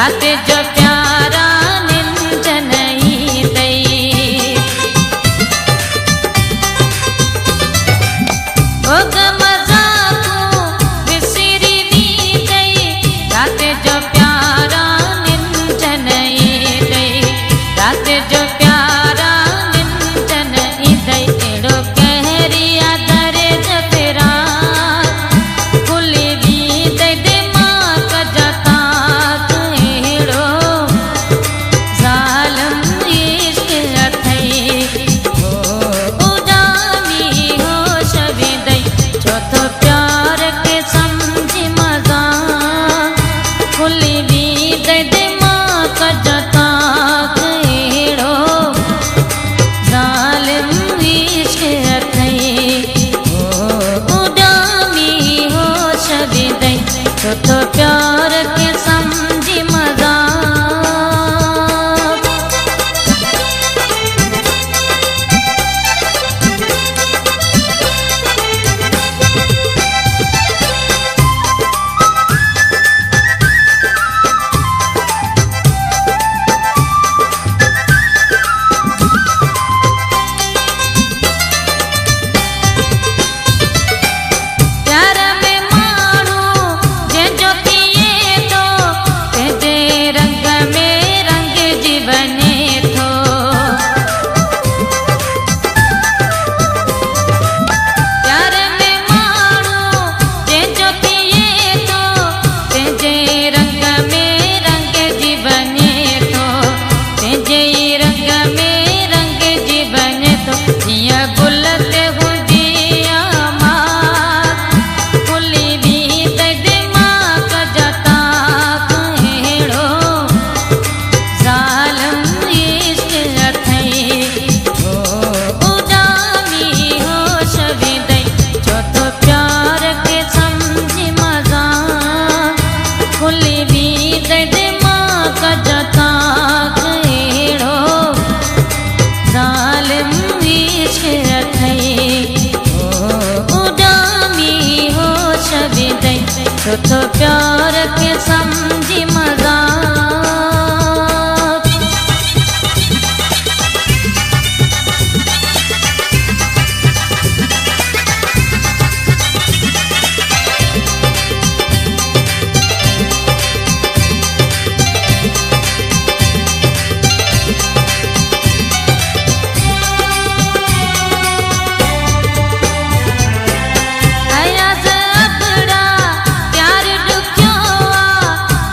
रात जो प्यारा निंज नहीं दई ओग मजाकू विसरी दी गई रात जो प्यारा निंज नहीं दई रात जो प्यारा निंज नहीं दई एड़ो कहरिया दरे जफरा खुली दी दई दिमाग जता एड़ो जालम इश्क अथई हो उजामी हो शबी दई चौथो प्यार के समझी मजा खुली दी दई दिमाग जता एड़ो जालिम इश्क अथई हो उजामी हो शबी दई चौथो प्यार के समझी मजा प्यार में माणू जंहिंजो थिए थो तंहिंजे रंग में रंग जी बने थो प्यार में माणू जंहिंजो थिए थो तंहिंजे रंग में रंग जी बने थो तंहिंजे रंग में रंग जी बने थो जीअं गुल ते हुंदी खुली दी दई दिमाग जता एड़ो जालम इश्क अथई हो उजामी हो शबी दई चौथो प्यार के समझी मजा खुली दी दई दिमाग जता एड़ो जालिम इश्क अथई हो उजामी हो शबी दई चौथो प्यार के समझी मजा अयाज़ अबड़ा प्यार ॾुखियो आ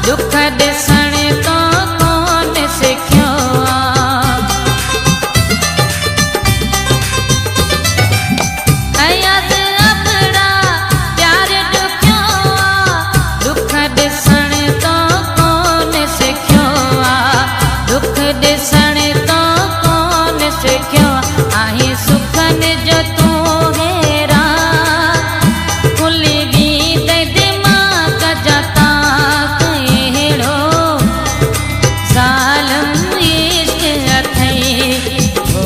दुख ॾिसण तो कोन सिखियो आ अयाज़ अबड़ा प्यार ॾुखियो आ दुख ॾिसण तो कोन सिखियो आ दुख ॾिसण तो कोन सिखियो आहे सुखनि जो तूं हेरा खुली दी दई दिमाग जता एड़ो जालम इश्क अथई हो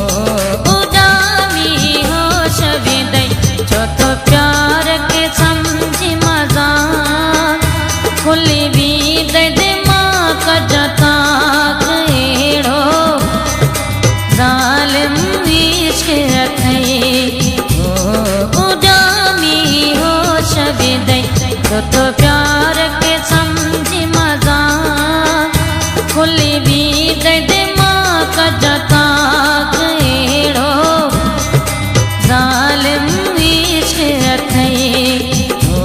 उजामी हो शबी दई चौथो प्यार के समझी मजा खुली दी दई दिमाग जता एड़ो जालिम इश्क अथई हो उजामी हो शबी दई चौथो प्यार के समझी मजा खुली दी दई दिमाग जता एड़ो जालिम इश्क अथई हो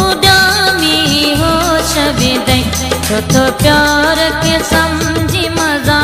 उजामी हो शबी दई चौथो प्यार के समझी मजा